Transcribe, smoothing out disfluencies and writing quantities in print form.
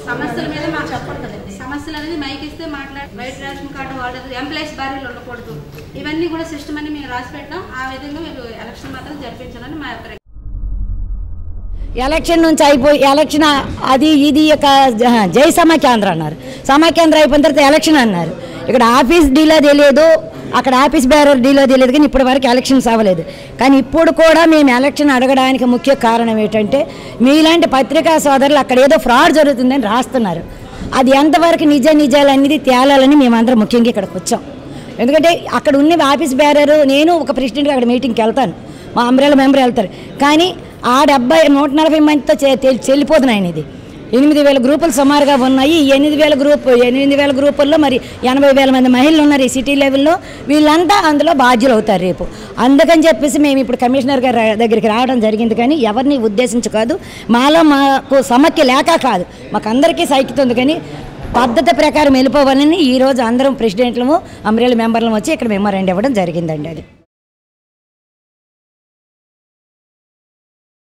సమస్యల మీద మాకు చెప్పకూడదు. సమస్యలు అనేది మైక్ ఇస్తే మాట్లాడి వైట్ రేషన్ కార్డు వాడదు, ఎంప్లాయీస్ భార్యలు ఉండకూడదు, ఇవన్నీ కూడా సిస్టమ్ అని మేము రాసి పెట్టాం. ఆ విధంగా మీరు ఎలక్షన్ మాత్రం జరిపించాలని మా అభిప్రాయం. ఎలక్షన్ నుంచి అయిపోయి ఎలక్షన్ అది ఇది ఒక జై సమాకేంద్ర అన్నారు, సమాకేంద్ర అయిపోయిన తర్వాత ఎలక్షన్ అన్నారు. ఇక్కడ ఆఫీస్ డీలో తెలియదు, అక్కడ ఆఫీస్ బేరర్ డీలో తెలియదు, కానీ ఇప్పటి వరకు ఎలక్షన్స్ అవ్వలేదు. కానీ ఇప్పుడు కూడా మేము ఎలక్షన్ అడగడానికి ముఖ్య కారణం ఏంటంటే మీలాంటి పత్రికా సోదరులు అక్కడ ఏదో ఫ్రాడ్ జరుగుతుందని రాస్తున్నారు. అది ఎంతవరకు నిజాలు అనేది తేలాలని మేమందరం ముఖ్యంగా ఇక్కడికి వచ్చాం. ఎందుకంటే అక్కడ ఉన్న ఆఫీస్ బేరరు, నేను ఒక ప్రెసిడెంట్గా అక్కడ మీటింగ్కి వెళ్తాను, మా అంబ్రెల్లా మెంబర్ వెళ్తారు. కానీ ఆ 140 మందితో చెల్లిపోతుంది ఆయన. ఇది 8,000 గ్రూపులు సుమారుగా ఉన్నాయి. 8,000 గ్రూపుల్లో మరి 80,000 మంది మహిళలు ఉన్నారు ఈ సిటీ లెవెల్లో. వీళ్ళంతా అందులో బాధ్యులు అవుతారు రేపు. అందుకని చెప్పేసి మేము ఇప్పుడు కమిషనర్ గారి దగ్గరికి రావడం జరిగింది. కానీ ఎవరిని ఉద్దేశించి కాదు, మాకు సమైక్య లేక కాదు, మాకు అందరికీ సైక్యత ఉంది. కానీ పద్ధతి ప్రకారం వెళ్ళిపోవాలని ఈరోజు అందరం ప్రెసిడెంట్లము అంబ్రెల్లా మెంబర్లు వచ్చి ఇక్కడ మెమోరాండం ఇవ్వడం జరిగిందండి. అది